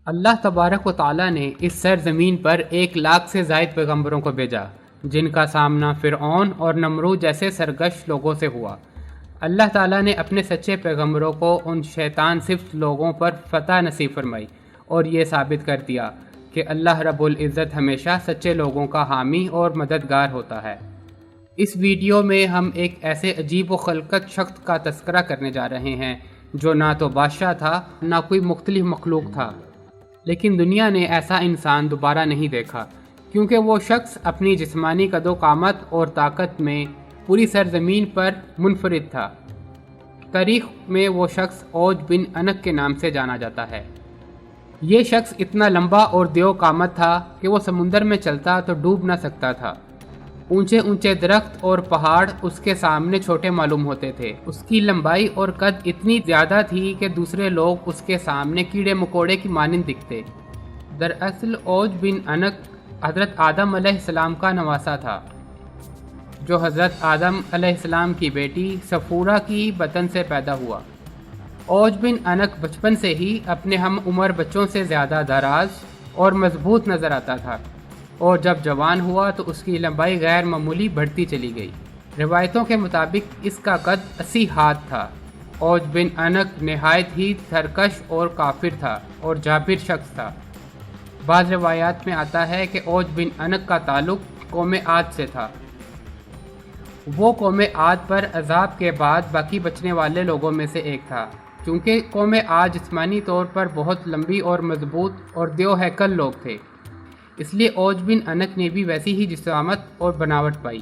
اللہ تبارک و تعالیٰ نے اس سرزمین پر 1,00,000 سے زائد پیغمبروں کو بھیجا، جن کا سامنا فرعون اور نمرود جیسے سرکش لوگوں سے ہوا۔ اللہ تعالیٰ نے اپنے سچے پیغمبروں کو ان شیطان صفت لوگوں پر فتح نصیب فرمائی اور یہ ثابت کر دیا کہ اللہ رب العزت ہمیشہ سچے لوگوں کا حامی اور مددگار ہوتا ہے۔ اس ویڈیو میں ہم ایک ایسے عجیب و خلقت شخص کا تذکرہ کرنے جا رہے ہیں جو نہ تو بادشاہ تھا نہ کوئی مختلف مخلوق تھا، لیکن دنیا نے ایسا انسان دوبارہ نہیں دیکھا، کیونکہ وہ شخص اپنی جسمانی قد و قامت اور طاقت میں پوری سرزمین پر منفرد تھا۔ تاریخ میں وہ شخص اوج بن انک کے نام سے جانا جاتا ہے۔ یہ شخص اتنا لمبا اور دیو قامت تھا کہ وہ سمندر میں چلتا تو ڈوب نہ سکتا تھا۔ اونچے اونچے درخت اور پہاڑ اس کے سامنے چھوٹے معلوم ہوتے تھے۔ اس کی لمبائی اور قد اتنی زیادہ تھی کہ دوسرے لوگ اس کے سامنے کیڑے مکوڑے کی مانند دکھتے۔ دراصل اوج بن انک حضرت آدم علیہ السلام کا نواسا تھا، جو حضرت آدم علیہ السلام کی بیٹی صفورہ کی بطن سے پیدا ہوا۔ اوج بن انک بچپن سے ہی اپنے ہم عمر بچوں سے زیادہ دراز اور مضبوط نظر آتا تھا، اور جب جوان ہوا تو اس کی لمبائی غیر معمولی بڑھتی چلی گئی۔ روایتوں کے مطابق اس کا قد 80 ہاتھ تھا۔ اوج بن انک نہایت ہی سرکش اور کافر تھا اور جابر شخص تھا۔ بعض روایات میں آتا ہے کہ اوج بن انک کا تعلق قوم عاد سے تھا۔ وہ قوم عاد پر عذاب کے بعد باقی بچنے والے لوگوں میں سے ایک تھا، کیونکہ قوم عاد جسمانی طور پر بہت لمبی اور مضبوط اور دیو ہیکل لوگ تھے، اس لیے اوج بن انک نے بھی ویسی ہی جسامت اور بناوٹ پائی۔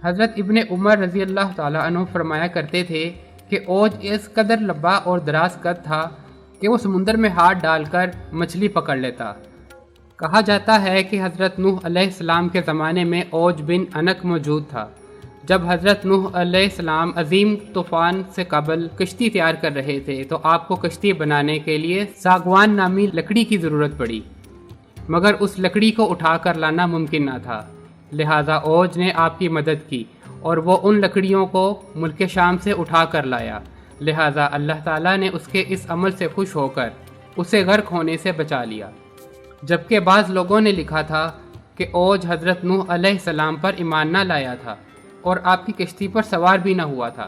حضرت ابن عمر رضی اللہ تعالیٰ عنہ فرمایا کرتے تھے کہ اوج اس قدر لمبا اور دراز قد تھا کہ وہ سمندر میں ہاتھ ڈال کر مچھلی پکڑ لیتا۔ کہا جاتا ہے کہ حضرت نوح علیہ السلام کے زمانے میں اوج بن انک موجود تھا۔ جب حضرت نوح علیہ السلام عظیم طوفان سے قبل کشتی تیار کر رہے تھے تو آپ کو کشتی بنانے کے لیے ساگوان نامی لکڑی کی ضرورت پڑی، مگر اس لکڑی کو اٹھا کر لانا ممکن نہ تھا، لہٰذا اوج نے آپ کی مدد کی اور وہ ان لکڑیوں کو ملک شام سے اٹھا کر لایا۔ لہٰذا اللہ تعالیٰ نے اس کے اس عمل سے خوش ہو کر اسے غرق ہونے سے بچا لیا۔ جبکہ بعض لوگوں نے لکھا تھا کہ اوج حضرت نوح علیہ السلام پر ایمان نہ لایا تھا اور آپ کی کشتی پر سوار بھی نہ ہوا تھا۔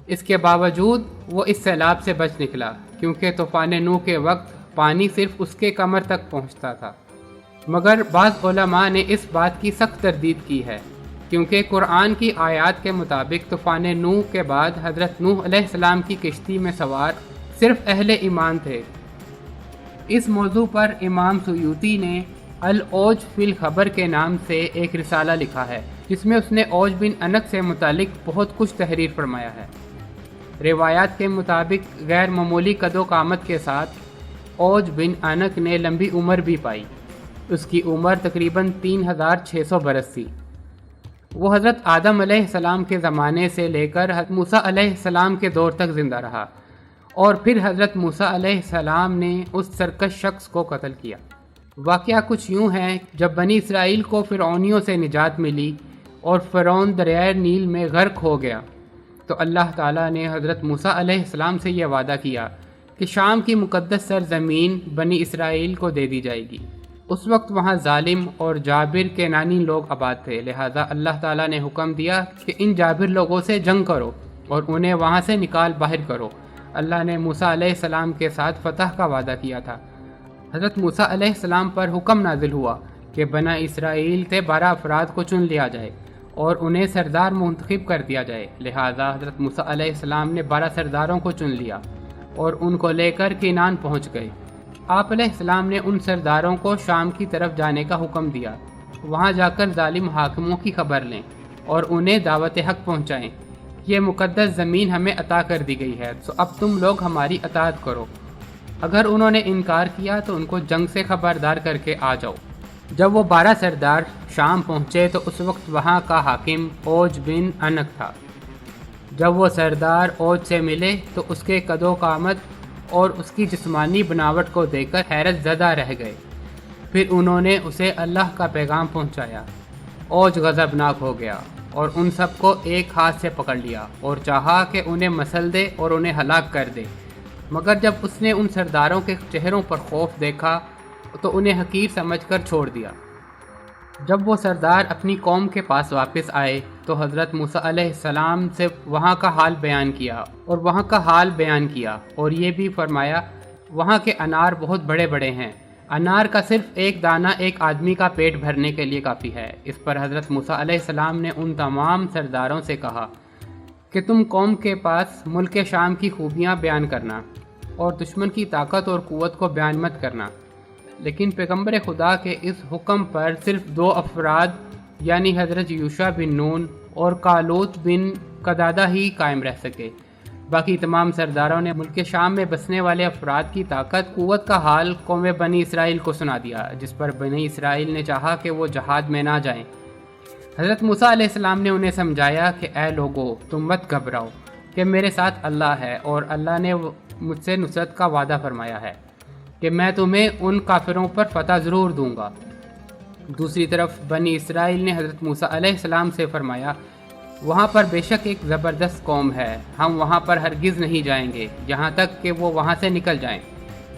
اس کے باوجود وہ اس سیلاب سے بچ نکلا، کیونکہ طوفان نوح کے وقت پانی صرف اس کے کمر تک پہنچتا تھا۔ مگر بعض علماء نے اس بات کی سخت تردید کی ہے، کیونکہ قرآن کی آیات کے مطابق طوفان نوح کے بعد حضرت نوح علیہ السلام کی کشتی میں سوار صرف اہل ایمان تھے۔ اس موضوع پر امام سیوطی نے العوج فی الخبر کے نام سے ایک رسالہ لکھا ہے، جس میں اس نے اوج بن انک سے متعلق بہت کچھ تحریر فرمایا ہے۔ روایات کے مطابق غیر معمولی قد و قامت کے ساتھ اوج بن انک نے لمبی عمر بھی پائی۔ اس کی عمر تقریباً 3600 برس تھی۔ وہ حضرت آدم علیہ السلام کے زمانے سے لے کر حضرت موسیٰ علیہ السلام کے دور تک زندہ رہا، اور پھر حضرت موسیٰ علیہ السلام نے اس سرکش شخص کو قتل کیا۔ واقعہ کچھ یوں ہے، جب بنی اسرائیل کو فرعونیوں سے نجات ملی اور فرعون دریائے نیل میں غرق ہو گیا، تو اللہ تعالیٰ نے حضرت موسیٰ علیہ السلام سے یہ وعدہ کیا کہ شام کی مقدس سرزمین بنی اسرائیل کو دے دی جائے گی۔ اس وقت وہاں ظالم اور جابر کینانی لوگ آباد تھے، لہٰذا اللہ تعالیٰ نے حکم دیا کہ ان جابر لوگوں سے جنگ کرو اور انہیں وہاں سے نکال باہر کرو۔ اللہ نے موسیٰ علیہ السلام کے ساتھ فتح کا وعدہ کیا تھا۔ حضرت موسیٰ علیہ السلام پر حکم نازل ہوا کہ بنی اسرائیل سے 12 افراد کو چن لیا جائے اور انہیں سردار منتخب کر دیا جائے۔ لہٰذا حضرت موسیٰ علیہ السلام نے 12 سرداروں کو چن لیا اور ان کو لے کر کنعان پہنچ گئے۔ آپ علیہ السلام نے ان سرداروں کو شام کی طرف جانے کا حکم دیا، وہاں جا کر ظالم حاکموں کی خبر لیں اور انہیں دعوت حق پہنچائیں۔ یہ مقدس زمین ہمیں عطا کر دی گئی ہے، تو اب تم لوگ ہماری اطاعت کرو۔ اگر انہوں نے انکار کیا تو ان کو جنگ سے خبردار کر کے آ جاؤ۔ جب وہ 12 سردار شام پہنچے تو اس وقت وہاں کا حاکم اوج بن انک تھا۔ جب وہ سردار اوج سے ملے تو اس کے قد و قامت اور اس کی جسمانی بناوٹ کو دیکھ کر حیرت زدہ رہ گئے۔ پھر انہوں نے اسے اللہ کا پیغام پہنچایا۔ اوج غضبناک ہو گیا اور ان سب کو ایک ہاتھ سے پکڑ لیا اور چاہا کہ انہیں مسل دے اور انہیں ہلاک کر دے، مگر جب اس نے ان سرداروں کے چہروں پر خوف دیکھا تو انہیں حقیر سمجھ کر چھوڑ دیا۔ جب وہ سردار اپنی قوم کے پاس واپس آئے تو حضرت موسیٰ علیہ السلام سے وہاں کا حال بیان کیا اور یہ بھی فرمایا وہاں کے انار بہت بڑے بڑے ہیں، انار کا صرف ایک دانہ ایک آدمی کا پیٹ بھرنے کے لیے کافی ہے۔ اس پر حضرت موسیٰ علیہ السلام نے ان تمام سرداروں سے کہا کہ تم قوم کے پاس ملک شام کی خوبیاں بیان کرنا اور دشمن کی طاقت اور قوت کو بیان مت کرنا، لیکن پیغمبر خدا کے اس حکم پر صرف 2 افراد یعنی حضرت یوشع بن نون اور کالوت بن قدادہ ہی قائم رہ سکے۔ باقی تمام سرداروں نے ملک شام میں بسنے والے افراد کی طاقت قوت کا حال قوم بنی اسرائیل کو سنا دیا، جس پر بنی اسرائیل نے چاہا کہ وہ جہاد میں نہ جائیں۔ حضرت موسیٰ علیہ السلام نے انہیں سمجھایا کہ اے لوگو، تم مت گھبراؤ کہ میرے ساتھ اللہ ہے اور اللہ نے مجھ سے نصرت کا وعدہ فرمایا ہے کہ میں تمہیں ان کافروں پر فتح ضرور دوں گا۔ دوسری طرف بنی اسرائیل نے حضرت موسیٰ علیہ السلام سے فرمایا وہاں پر بے شک ایک زبردست قوم ہے، ہم وہاں پر ہرگز نہیں جائیں گے یہاں تک کہ وہ وہاں سے نکل جائیں۔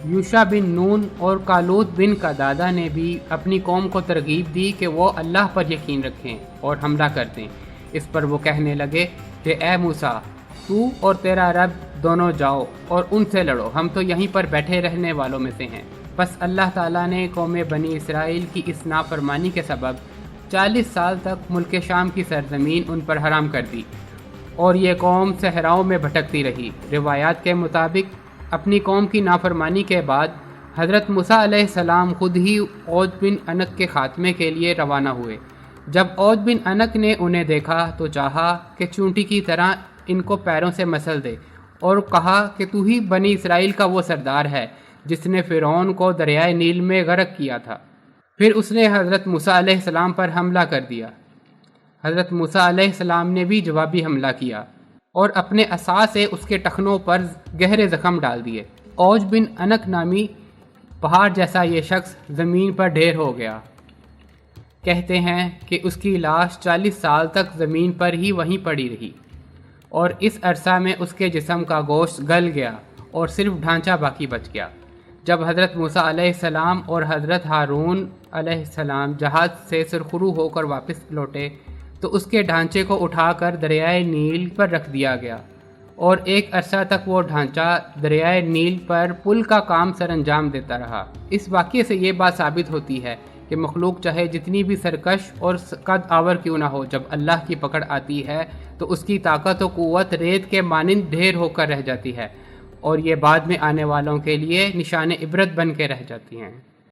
یوشع بن نون اور کالوت بن قدادہ نے بھی اپنی قوم کو ترغیب دی کہ وہ اللہ پر یقین رکھیں اور حملہ کر دیں۔ اس پر وہ کہنے لگے کہ اے موسیٰ، تو اور تیرا رب دونوں جاؤ اور ان سے لڑو، ہم تو یہیں پر بیٹھے رہنے والوں میں سے ہیں۔ بس اللہ تعالیٰ نے قوم بنی اسرائیل کی اس نافرمانی کے سبب 40 سال تک ملک شام کی سرزمین ان پر حرام کر دی اور یہ قوم صحراؤں میں بھٹکتی رہی۔ روایات کے مطابق اپنی قوم کی نافرمانی کے بعد حضرت موسیٰ علیہ السلام خود ہی عود بن عنق کے خاتمے کے لیے روانہ ہوئے۔ جب عود بن عنق نے انہیں دیکھا تو چاہا کہ چونٹی کی طرح ان کو پیروں سے مسل دے اور کہا کہ تو ہی بنی اسرائیل کا وہ سردار ہے جس نے فرعون کو دریائے نیل میں غرق کیا تھا۔ پھر اس نے حضرت موسیٰ علیہ السلام پر حملہ کر دیا۔ حضرت موسیٰ علیہ السلام نے بھی جوابی حملہ کیا اور اپنے عصا سے اس کے ٹخنوں پر گہرے زخم ڈال دیے۔ عوج بن عنق نامی پہاڑ جیسا یہ شخص زمین پر ڈھیر ہو گیا۔ کہتے ہیں کہ اس کی لاش 40 سال تک زمین پر ہی وہیں پڑی رہی اور اس عرصہ میں اس کے جسم کا گوشت گل گیا اور صرف ڈھانچہ باقی بچ گیا۔ جب حضرت موسیٰ علیہ السلام اور حضرت ہارون علیہ السلام جہاز سے سرخرو ہو کر واپس لوٹے تو اس کے ڈھانچے کو اٹھا کر دریائے نیل پر رکھ دیا گیا اور ایک عرصہ تک وہ ڈھانچہ دریائے نیل پر پل کا کام سر انجام دیتا رہا۔ اس واقعے سے یہ بات ثابت ہوتی ہے کہ مخلوق چاہے جتنی بھی سرکش اور قد آور کیوں نہ ہو، جب اللہ کی پکڑ آتی ہے تو اس کی طاقت و قوت ریت کے مانند ڈھیر ہو کر رہ جاتی ہے اور یہ بعد میں آنے والوں کے لیے نشان عبرت بن کے رہ جاتی ہیں۔